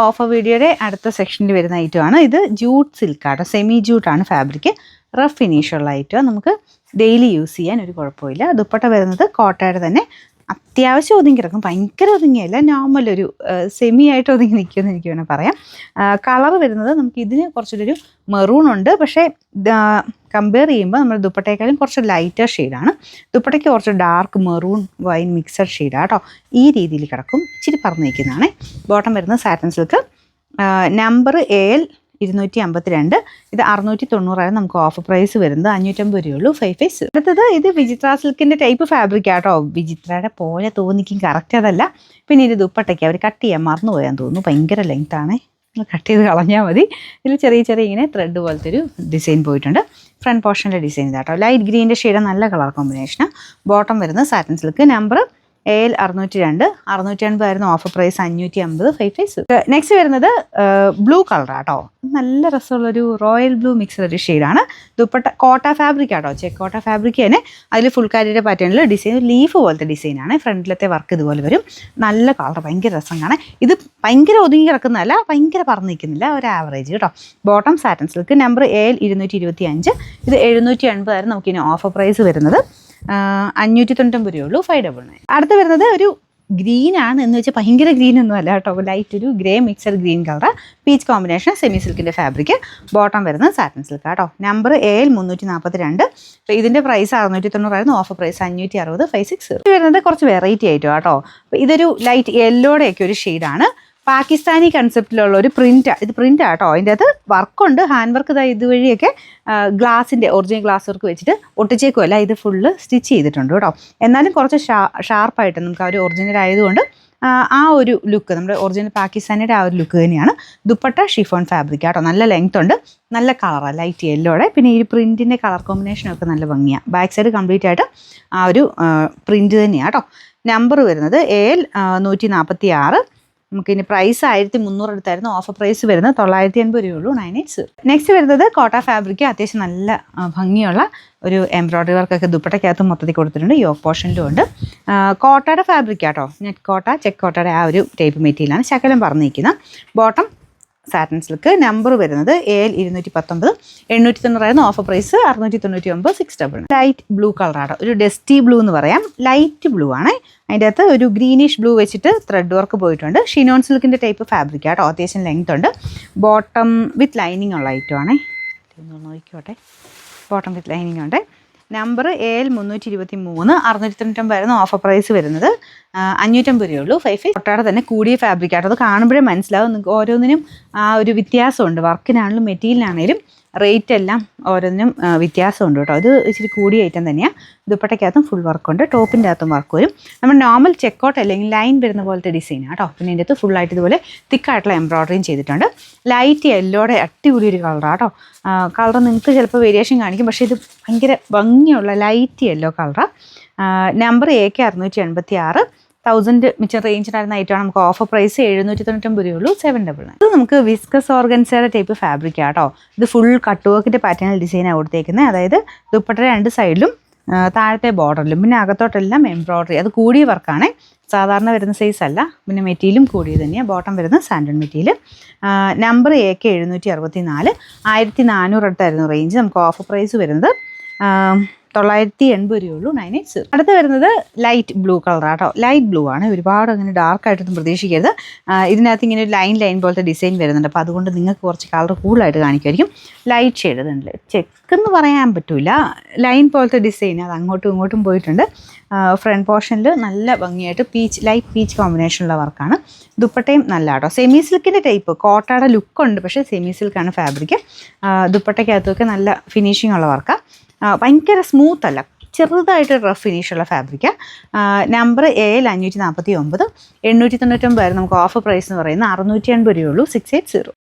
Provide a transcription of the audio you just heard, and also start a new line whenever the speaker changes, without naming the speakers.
Offer വീഡിയോയുടെ അടുത്ത സെക്ഷനിൽ വരുന്ന ഐറ്റമാണ്. ഇത് ജൂട്ട് സിൽക്കാട്ടോ, സെമി ജൂട്ടാണ് ഫാബ്രിക്. റഫ് ഫിനിഷുള്ള ഐറ്റം, നമുക്ക് ഡെയിലി യൂസ് ചെയ്യാൻ ഒരു കുഴപ്പമില്ല. ദുപ്പട്ട വരുന്നത് കോട്ടയുടെ തന്നെ അത്യാവശ്യം ഒതുങ്ങി കിടക്കും, ഭയങ്കര ഒതുങ്ങിയല്ല, നോർമൽ ഒരു സെമി ആയിട്ട് ഒതുങ്ങി നിൽക്കുമെന്ന് എനിക്ക് വേണമെങ്കിൽ പറയാം. കളർ വരുന്നത് നമുക്ക് ഇതിന് കുറച്ചൊരു മെറൂൺ ഉണ്ട്, പക്ഷേ കമ്പയർ ചെയ്യുമ്പോൾ നമ്മുടെ ദുപ്പട്ടയെക്കാളും കുറച്ച് ലൈറ്റർ ഷെയ്ഡാണ്. ദുപ്പട്ടയ്ക്ക് കുറച്ച് ഡാർക്ക് മെറൂൺ വൈൻ മിക്സഡ് ഷെയ്ഡാണ് കേട്ടോ. ഈ രീതിയിൽ കിടക്കും, ഇച്ചിരി പറന്ന് നിൽക്കുന്നതാണ്. ബോട്ടം വരുന്നത് സാറ്റൻ സിൽക്ക്, നമ്പർ AL 252. ഇത് 690 നമുക്ക് ഓഫർ പ്രൈസ് വരുന്നത്. 550 രൂപയുള്ളൂ. 5 അടുത്തത് ഇത് വിചിത്ര സിൽക്കിൻ്റെ ടൈപ്പ് ഫാബ്രിക് ആട്ടോ. വിചിത്രയുടെ പോലെ തോന്നിക്കും, കറക്റ്റ് അതല്ല. പിന്നെ ഇത് ദുപ്പട്ടയ്ക്ക് അവർ കട്ട് ചെയ്യാൻ മറന്നു പോയാൻ തോന്നുന്നു, ഭയങ്കര ലെങ്ത്താണ്, കട്ട് ചെയ്ത് കളഞ്ഞാൽ മതി. ഇതിൽ ചെറിയ ഇങ്ങനെ ത്രെഡ് പോലത്തെ ഒരു ഡിസൈൻ പോയിട്ടുണ്ട്. ഫ്രണ്ട് പോർഷനിലെ ഡിസൈൻ ഇതാട്ടോ. ലൈറ്റ് ഗ്രീൻ്റെ ഷെയ്ഡ്, നല്ല കളർ കോമ്പിനേഷനാണ്. ബോട്ടം വരുന്നത് satin silk, number AL 602. 680 offer price. 550. 5 next വരുന്നത് ബ്ലൂ കളറാട്ടോ. നല്ല രസമുള്ളൊരു റോയൽ ബ്ലൂ മിക്സ് ഒരു ഷെയ്ഡാണ്. ദുപ്പട്ട കോട്ട ഫാബ്രിക് ആട്ടോ, ചെക്ക് കോട്ട ഫാബ്രിക് തന്നെ. അതിൽ ഫുൾ കാരിയുടെ പാറ്റേണിൽ ഡിസൈൻ, ലീഫ് പോലത്തെ ഡിസൈനാണ്. ഫ്രണ്ടിലത്തെ വർക്ക് ഇതുപോലെ വരും. നല്ല കളർ, ഭയങ്കര രസം കാണാൻ. ഇത് ഭയങ്കര ഒതുങ്ങി കിടക്കുന്നതല്ല, ഭയങ്കര പറന്ന് നിൽക്കുന്നില്ല, ഒരു ആവറേജ് കേട്ടോ. Bottom satin silk, number AL 225. ഇത് 780 നമുക്കിനി ഓഫർ പ്രൈസ് വരുന്നത്. 590 രൂപയുള്ളൂ. 599. അടുത്ത് വരുന്നത് ഒരു ഗ്രീൻ ആണ്, എന്ന് വെച്ചാൽ ഭയങ്കര ഗ്രീൻ ഒന്നും അല്ല കേട്ടോ, ലൈറ്റ് ഒരു grey mixed green colour, peach combination, semi സിൽക്കിൻ്റെ ഫാബ്രിക്. ബോട്ടം വരുന്നത് സാറ്റൻ സിൽക്ക് കേട്ടോ. Number AL 342. അപ്പോൾ ഇതിൻ്റെ പ്രൈസ് 690 ഓഫർ പ്രൈസ് 560. 560 വരുന്നത് കുറച്ച് വെറൈറ്റി ആയിട്ടോ കേട്ടോ. അപ്പോൾ ഇതൊരു ലൈറ്റ് യെല്ലോടെയൊക്കെ ഒരു ഷെയ്ഡാണ്. പാകിസ്ഥാനി കൺസെപ്റ്റിലുള്ള ഒരു പ്രിൻ്റ്, ഇത് പ്രിൻ്റ് ആട്ടോ. അതിൻ്റെ അകത്ത് വർക്കുണ്ട്, ഹാൻഡ് വർക്ക്. ഇതുവഴിയൊക്കെ ഗ്ലാസിൻ്റെ ഒറിജിനൽ ഗ്ലാസ് വർക്ക് വെച്ചിട്ട് ഒട്ടിച്ചേക്കുമല്ല, ഇത് ഫുള്ള് സ്റ്റിച്ച് ചെയ്തിട്ടുണ്ട് കേട്ടോ. എന്നാലും കുറച്ച് ഷാർപ്പായിട്ട് നമുക്ക് ആ ഒരു ഒറിജിനൽ ആയതുകൊണ്ട് ആ ഒരു ലുക്ക്, നമ്മുടെ ഒറിജിനൽ പാകിസ്ഥാനിയുടെ ആ ഒരു ലുക്ക് തന്നെയാണ്. ദുപ്പട്ട ഷിഫോൺ ഫാബ്രിക് കേട്ടോ, നല്ല ലെങ്ത് ഉണ്ട്, നല്ല കളറാണ്, ലൈറ്റ് യെല്ലോടെ. പിന്നെ ഈ പ്രിൻറ്റിൻ്റെ കളർ കോമ്പിനേഷനൊക്കെ നല്ല ഭംഗിയാണ്. ബാക്ക് സൈഡ് കംപ്ലീറ്റ് ആയിട്ട് ആ ഒരു പ്രിൻറ്റ് തന്നെയാണ് കേട്ടോ. നമ്പർ വരുന്നത് AL 146. നമുക്കിനി പ്രൈസ് 1300 എടുത്തായിരുന്നു, ഓഫർ പ്രൈസ് വരുന്നത് 980 രൂപയുള്ളൂ. 980. നെക്സ്റ്റ് വരുന്നത് കോട്ട ഫാബ്രിക്, അത്യാവശ്യം നല്ല ഭംഗിയുള്ള ഒരു എംബ്രോയ്ഡറി വർക്കൊക്കെ ദുപ്പട്ടയ്ക്കകത്ത് മൊത്തത്തിൽ കൊടുത്തിട്ടുണ്ട്. യോക്ക് പോർഷനിലും ഉണ്ട്. കോട്ടയുടെ ഫാബ്രിക് ആട്ടോ, നെറ്റ് കോട്ട, ചെക്ക് കോട്ടയുടെ ആ ഒരു ടൈപ്പ് മെറ്റീരിയലാണ്. ശകലം പറഞ്ഞിരിക്കുന്ന. ബോട്ടം സാറ്റൻ സിൽക്ക്, നമ്പർ വരുന്നത് AL 219. 890 offer price. 699. 699. Light blue കളറാണ്, ഒരു ഡസ്റ്റി ബ്ലൂ എന്ന് പറയാം, ലൈറ്റ് ബ്ലൂ ആണ്. അതിൻ്റെ അകത്ത് ഒരു ഗ്രീനിഷ് ബ്ലൂ വെച്ചിട്ട് ത്രെഡ് വർക്ക് പോയിട്ടുണ്ട്. ഷിനോൺ സിൽക്കിൻ്റെ ടൈപ്പ് ഫാബ്രിക് ആട്ടോ, അത്യാവശ്യം ലെങ്ത് ഉണ്ട്. ബോട്ടം വിത്ത് ലൈനിങ് ഉള്ള ഐറ്റം ആണ്, നോക്കിക്കോട്ടെ. ബോട്ടം വിത്ത് ലൈനിങ് ഉണ്ട്. Number AL 323. 699 ഓഫർ പ്രൈസ് വരുന്നത്. 550 രൂപയുള്ളൂ. 5 കോട്ടയുടെ തന്നെ കൂടിയ ഫാബ്രിക് ആട്ടോ. അത് കാണുമ്പോഴേ മനസ്സിലാവും, നിങ്ങൾക്ക് ഓരോന്നിനും ആ ഒരു വ്യത്യാസമുണ്ട്. വർക്കിനാണെങ്കിലും മെറ്റീരിയലാണെങ്കിലും റേറ്റ് എല്ലാം ഓരോന്നിനും വ്യത്യാസമുണ്ട് കേട്ടോ. ഇത് ഇച്ചിരി കൂടിയ ഐറ്റം തന്നെയാണ്. ദുപ്പട്ടയ്ക്കകത്തും ഫുൾ വർക്കുണ്ട്, ടോപ്പിൻ്റെ അകത്തും വർക്ക് വരും. നമ്മൾ നോർമൽ ചെക്കൗട്ട് അല്ലെങ്കിൽ ലൈൻ വരുന്ന പോലത്തെ ഡിസൈനാണ് കേട്ടോ. പിന്നെ ഇതിൻ്റെ അകത്ത് ഫുള്ളായിട്ട് ഇതുപോലെ തിക്കായിട്ടുള്ള എംബ്രോയ്ഡറിയും ചെയ്തിട്ടുണ്ട്. ലൈറ്റ് യെല്ലോടെ അടിപൊളി ഒരു കളറാണ് കേട്ടോ. കളർ നിങ്ങൾക്ക് ചിലപ്പോൾ വേരിയേഷൻ കാണിക്കും, പക്ഷേ ഇത് ഭയങ്കര ഭംഗിയുള്ള ലൈറ്റ് യെല്ലോ കളറാണ്. Number AK 686. 1000 മിച്ചം റേഞ്ചിനായിരുന്ന ഐറ്റമാണ്. നമുക്ക് ഓഫർ പ്രൈസ് 799 രൂപയുള്ളൂ. 799. ഇത് നമുക്ക് വിസ്കസ് ഓർഗൻസയുടെ ടൈപ്പ് ഫാബ്രിക് ആട്ടോ. ഇത് ഫുൾ കട്ട് വർക്കിൻ്റെ പാറ്റേണിൽ ഡിസൈനാണ് കൊടുത്തേക്കുന്നത്. അതായത് ദുപ്പട്ടയുടെ 2 സൈഡിലും താഴത്തെ ബോർഡറിലും പിന്നെ അകത്തോട്ടെല്ലാം എംബ്രോയ്ഡറി. അത് കൂടിയ വർക്കാണ്, സാധാരണ വരുന്ന സൈസ് അല്ല. പിന്നെ മെറ്റീരിയലും കൂടിയത് തന്നെയാണ്. ബോട്ടം വരുന്നത് സാൻഡൺ മെറ്റീരിയൽ. Number AK 764. 1400 അടുത്തായിരുന്നു റേഞ്ച്. നമുക്ക് ഓഫർ പ്രൈസ് വരുന്നത് 980 രൂപയുള്ളൂ. 980. അടുത്ത് വരുന്നത് ലൈറ്റ് ബ്ലൂ കളറാട്ടോ. ലൈറ്റ് ബ്ലൂ ആണ്, ഒരുപാട് അങ്ങനെ ഡാർക്കായിട്ടൊന്നും പ്രതീക്ഷിക്കരുത്. ഇതിനകത്ത് ഇങ്ങനെ ഒരു ലൈൻ പോലത്തെ ഡിസൈൻ വരുന്നുണ്ട്. അപ്പോൾ അതുകൊണ്ട് നിങ്ങൾക്ക് കുറച്ച് കളർ കൂടുതലായിട്ട് കാണിക്കുമായിരിക്കും. ലൈറ്റ് ഷെയ്ഡ് ഇതുണ്ട്, ചെക്കെന്ന് പറയാൻ പറ്റില്ല, ലൈൻ പോലത്തെ ഡിസൈൻ അത് അങ്ങോട്ടും ഇങ്ങോട്ടും പോയിട്ടുണ്ട്. ഫ്രണ്ട് പോർഷനിൽ നല്ല ഭംഗിയായിട്ട് ലൈറ്റ് പീച്ച് കോമ്പിനേഷനുള്ള വർക്കാണ്. ദുപ്പട്ടയും നല്ല കേട്ടോ. സെമി സിൽക്കിൻ്റെ ടൈപ്പ്, കോട്ടയുടെ ലുക്കുണ്ട്, പക്ഷേ സെമി സിൽക്കാണ് ഫാബ്രിക്. ദുപ്പട്ടയ്ക്കകത്തൊക്കെ നല്ല ഫിനിഷിംഗ് ഉള്ള വർക്കാണ്. ഭയങ്കര സ്മൂത്ത് അല്ല, ചെറുതായിട്ട് റഫ് ഫിനിഷുള്ള ഫാബ്രിക്. Number AL 549. 899 നമുക്ക് ഓഫർ പ്രൈസ് എന്ന് പറയുന്നത്. 680 രൂപയുള്ളൂ. 680.